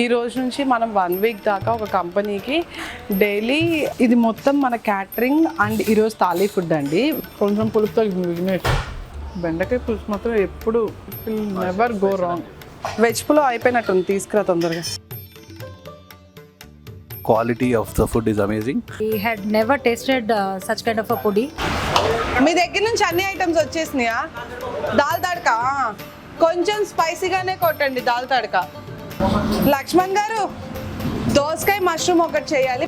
ఈ రోజు నుంచి మనం 1 వీక్ దాకా ఒక కంపెనీకి డైలీ ఇది మొత్తం మన క్యాటరింగ్ అండ్ ఈరోజు థాలీ ఫుడ్ అండి. కొంచెం పులుపుతో బెండకాయ పులుసు మాత్రం ఎప్పుడు never go wrong. Veg pulao అయిపోయినట్టుంది, తీసుకురా తొందరగా. Quality of the food is amazing. We had never tasted such kind of a pudi. మీ దగ్గర నుంచి అన్ని ఐటమ్స్ వచ్చేసినాయా? దాల్ తడకా కొంచెం స్పైసీగానే కొట్టండి. దాల్ తడకా. లక్ష్మణ్ గారు దోసకాయ మష్రూమ్ ఒకటి చేయాలి.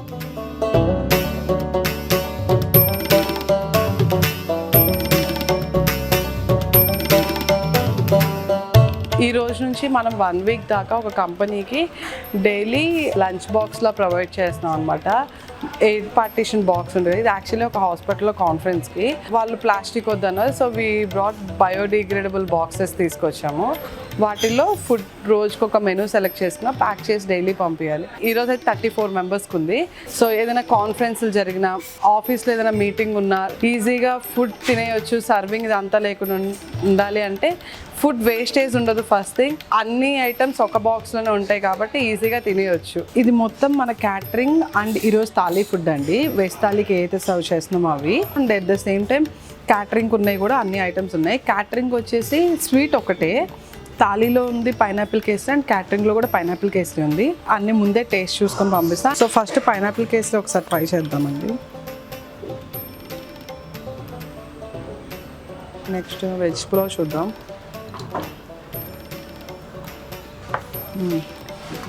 ఈ రోజు నుంచి మనం 1 వీక్ దాకా ఒక కంపెనీకి డైలీ లంచ్ బాక్స్లో ప్రొవైడ్ చేస్తున్నాం అనమాట. 8 పార్టీషన్ బాక్స్ ఉంటుంది. ఇది యాక్చువల్లీ ఒక హాస్పిటల్లో కాన్ఫరెన్స్కి వాళ్ళు ప్లాస్టిక్ వద్దన్నారు. So we brought biodegradable boxes తీసుకొచ్చాము. వాటిల్లో ఫుడ్ రోజుకి ఒక మెనూ సెలెక్ట్ చేసుకున్నా ప్యాక్ చేసి డైలీ పంపించాలి. ఈరోజు అయితే 34 మెంబర్స్కి ఉంది. సో ఏదైనా కాన్ఫరెన్స్లు జరిగినా, ఆఫీస్లో ఏదైనా మీటింగ్ ఉన్నా ఈజీగా ఫుడ్ తినేయచ్చు. సర్వింగ్ ఇదంతా లేకుండా ఉండాలి అంటే ఫుడ్ వేస్టేజ్ ఉండదు. ఫస్ట్ థింగ్, అన్ని ఐటమ్స్ ఒక బాక్స్లోనే ఉంటాయి కాబట్టి ఈజీగా తినేయచ్చు. ఇది మొత్తం మన క్యాటరింగ్ అండ్ ఈరోజు థాలీ ఫుడ్ అండి. వెజ్ థాలీకి ఏదైతే సర్వ్ చేస్తున్నామో అవి, and at the same time catering ఉన్నాయి కూడా అన్ని ఐటమ్స్ ఉన్నాయి. క్యాటరింగ్ వచ్చేసి స్వీట్ ఒకటే, థాలీలో ఉంది పైనాపిల్ కేసరి అండ్ క్యాటరింగ్లో కూడా పైనాపిల్ కేసరి ఉంది. అన్ని ముందే టేస్ట్ చూసుకొని పంపిస్తాం. సో ఫస్ట్ పైనాపిల్ కేసరి ఒకసారి ట్రై చేద్దామండి. నెక్స్ట్ వెజ్ పులావ్ చూద్దాం.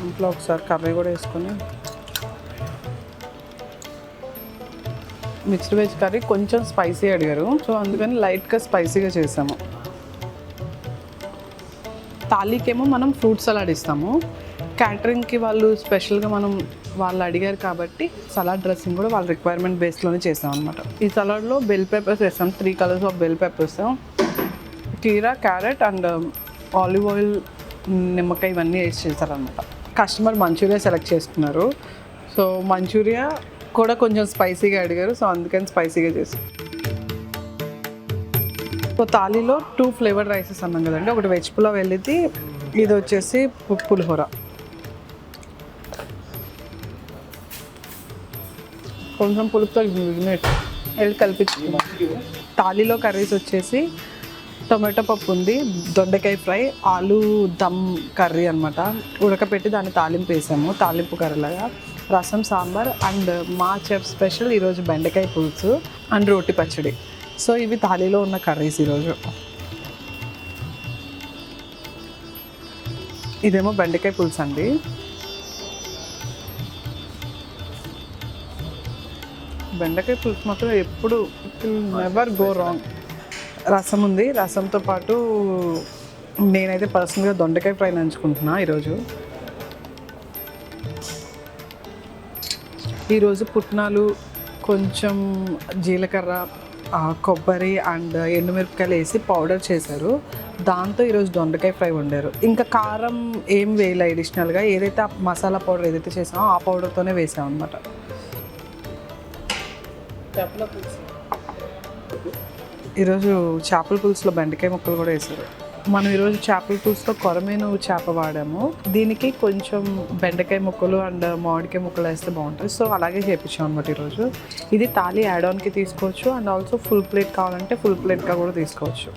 ఇంట్లో ఒకసారి కర్రీ కూడా వేసుకొని, మిక్స్డ్ వెజ్ కర్రీ కొంచెం స్పైసీ అడిగారు, సో అందుకని లైట్గా స్పైసీగా చేసాము. థాలీకేమో మనం ఫ్రూట్ సలాడ్ ఇస్తాము. క్యాటరింగ్కి వాళ్ళు స్పెషల్గా వాళ్ళు అడిగారు కాబట్టి సలాడ్ డ్రెస్సింగ్ కూడా వాళ్ళ రిక్వైర్మెంట్ బేస్లోనే చేసాం అనమాట. ఈ సలాడ్లో బెల్ పెప్పర్స్ వేస్తాం. 3 కలర్స్ ఆఫ్ బెల్ పెప్పర్స్, కీరా, క్యారెట్ అండ్ ఆలివ్ ఆయిల్, నిమ్మకాయ ఇవన్నీ వేసి చేశారనమాట. కస్టమర్ మంచూరియా సెలెక్ట్ చేసుకున్నారు. సో మంచూరియా కూడా కొంచెం స్పైసీగా అడిగారు, సో అందుకని స్పైసీగా చేసాం. సో థాలీలో 2 ఫ్లేవర్డ్ రైసెస్ అన్నాం కదండి. ఒకటి వెజ్ పులావ్ వెళ్ళింది, ఇది వచ్చేసి పులిహోర. కొంచెం పులుపుతో వెళ్ళి కలిపించుకున్నాం. థాలీలో కర్రీస్ వచ్చేసి టొమాటో పప్పు ఉంది, దొండకాయ ఫ్రై, ఆలు దమ్ కర్రీ అనమాట. ఉడకపెట్టి దాన్ని తాలింపు వేసాము, తాలింపు కర్రీలాగా. రసం, సాంబార్ అండ్ మా చెఫ్ స్పెషల్ ఈరోజు బెండకాయ పులుసు అండ్ రోటి పచ్చడి. సో ఇవి థాలీలో ఉన్న కర్రీస్ ఈరోజు. ఇదేమో బెండకాయ పులుసు అండి. బెండకాయ పులుసు మాత్రం ఎప్పుడు నెవర్ గో రాంగ్. రసం ఉంది, రసంతో పాటు నేనైతే పర్సనల్గా దొండకాయ ఫ్రై నంచుకుంటున్నా ఈరోజు. ఈరోజు పుట్నాలు, కొంచెం జీలకర్ర, కొబ్బరి అండ్ ఎండుమిరపకాయలు వేసి పౌడర్ చేశారు. దాంతో ఈరోజు దొండకాయ ఫ్రై వండారు. ఇంకా కారం ఏం వేయలే అడిషనల్గా. ఏదైతే మసాలా పౌడర్ ఏదైతే చేసామో ఆ పౌడర్తోనే వేసాం అనమాట. ఈరోజు చేపల పులుసులో బెండకాయ ముక్కలు కూడా వేసారు. మనం ఈరోజు చేపల పులుసులో కొరమేను చేప వాడాము. దీనికి కొంచెం బెండకాయ ముక్కలు అండ్ మామిడికాయ ముక్కలు వేస్తే బాగుంటుంది. సో అలాగే చేయించాం అనమాట ఈరోజు. ఇది థాలీ యాడ్ ఆన్కి తీసుకోవచ్చు అండ్ ఆల్సో ఫుల్ ప్లేట్ కావాలంటే ఫుల్ ప్లేట్గా కూడా తీసుకోవచ్చు.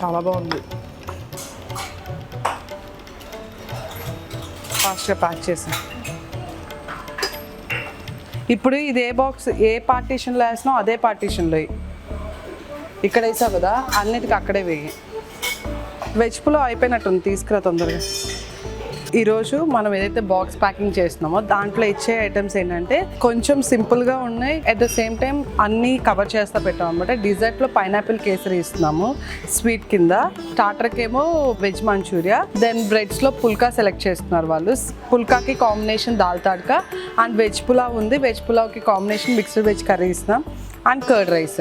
చాలా బాగుంది. ఫాస్ట్గా ప్యాక్ చేసాం. ఇప్పుడు ఇది ఏ బాక్స్ ఏ పార్టీషన్లో వేసినావు అదే పార్టీషన్లో ఇక్కడ వేసావు కదా, అన్నిటికీ అక్కడే వేయి. వెజ్ పులావ్ అయిపోయినట్టుంది, తీసుకురా తొందరగా. ఈరోజు మనం ఏదైతే బాక్స్ ప్యాకింగ్ చేస్తున్నామో దాంట్లో ఇచ్చే ఐటమ్స్ ఏంటంటే కొంచెం సింపుల్గా ఉన్నాయి, అట్ ద సేమ్ టైం అన్నీ కవర్ చేస్తా పెట్టాం అనమాట. డిజర్ట్లో పైనాపిల్ కేసరి ఇస్తున్నాము స్వీట్ కింద, స్టార్టర్కి ఏమో వెజ్ మంచూరియా, దెన్ బ్రెడ్స్లో పుల్కా సెలెక్ట్ చేస్తున్నారు వాళ్ళు. పుల్కాకి combination dal tadka and veg pulao ఉంది. వెజ్ పులావ్కి కాంబినేషన్ మిక్స్డ్ వెజ్ కర్రీ ఇస్తున్నాం and curd rice.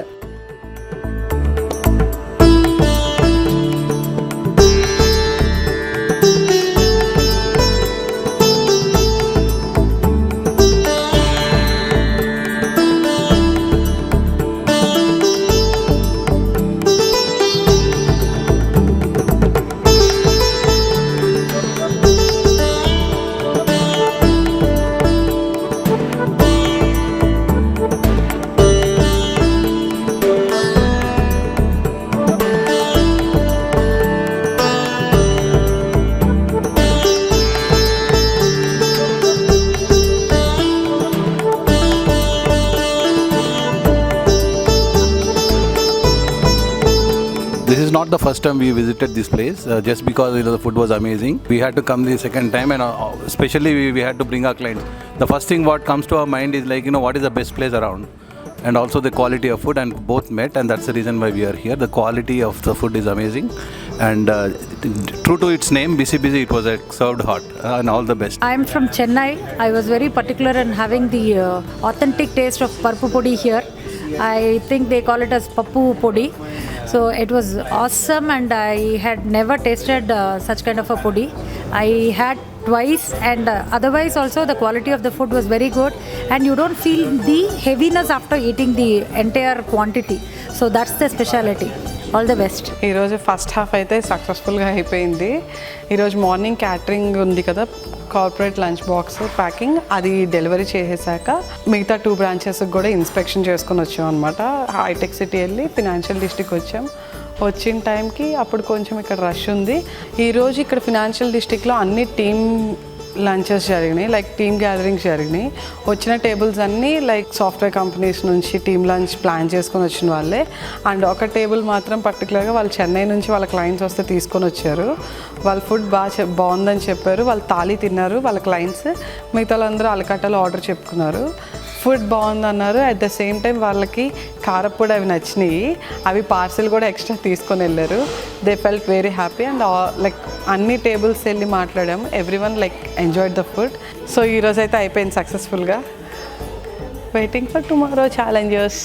This is not the first time we visited this place. Just because the food was amazing, we had to come the second time, and especially we had to bring our clients. The first thing what comes to our mind is like, what is the best place around, and also the quality of food, and both met, and that's the reason why we are here. The quality of the food is amazing, and true to its name, Busy Busy, it was served hot, and all the best. I'm from Chennai. I was very particular in having the authentic taste of Parpu Podi here. I think they call it as Pappu Podi. So it was awesome, and I had never tasted such kind of a podi. I had twice, and otherwise also the quality of the food was very good, and you don't feel the heaviness after eating the entire quantity. So that's the speciality. All the best. ఈరోజు first half అయితే సక్సెస్ఫుల్గా అయిపోయింది. ఈరోజు morning catering ఉంది కదా, corporate lunch box packing, అది delivery చేసేసాక మిగతా 2 బ్రాంచెస్కి కూడా ఇన్స్పెక్షన్ చేసుకొని వచ్చాం అనమాట. హైటెక్ సిటీ వెళ్ళి ఫినాన్షియల్ డిస్ట్రిక్ట్ వచ్చాం. వచ్చిన టైంకి అప్పుడు కొంచెం ఇక్కడ రష్ ఉంది. ఈరోజు ఇక్కడ ఫినాన్షియల్ డిస్ట్రిక్ట్లో అన్ని టీమ్ లంచెస్ జరిగినాయి, లైక్ టీమ్ గ్యాదరింగ్స్ జరిగినాయి. వచ్చిన టేబుల్స్ అన్నీ లైక్ సాఫ్ట్వేర్ కంపెనీస్ నుంచి టీమ్ లంచ్ ప్లాన్ చేసుకొని వచ్చిన వాళ్ళే. అండ్ ఒక టేబుల్ మాత్రం పర్టికులర్గా వాళ్ళు చెన్నై నుంచి వాళ్ళ క్లయింట్స్ వస్తే తీసుకొని వచ్చారు. వాళ్ళ ఫుడ్ బాగుందని చెప్పారు, వాళ్ళు తాళి తిన్నారు వాళ్ళ క్లయింట్స్. మిగతా వాళ్ళందరూ అలకట్టలో ఆర్డర్ చెప్పుకున్నారు. ఫుడ్ బాగుందన్నారు. అట్ ద సేమ్ టైం వాళ్ళకి కారప్పొడి అవి నచ్చినాయి, అవి పార్సిల్ కూడా ఎక్స్ట్రా తీసుకొని వెళ్ళారు. They felt very happy, and like అన్ని టేబుల్స్ వెళ్ళి మాట్లాడాం. Every one like enjoyed the food. So ఈరోజు అయితే అయిపోయింది సక్సెస్ఫుల్గా. Waiting for tomorrow Challengers.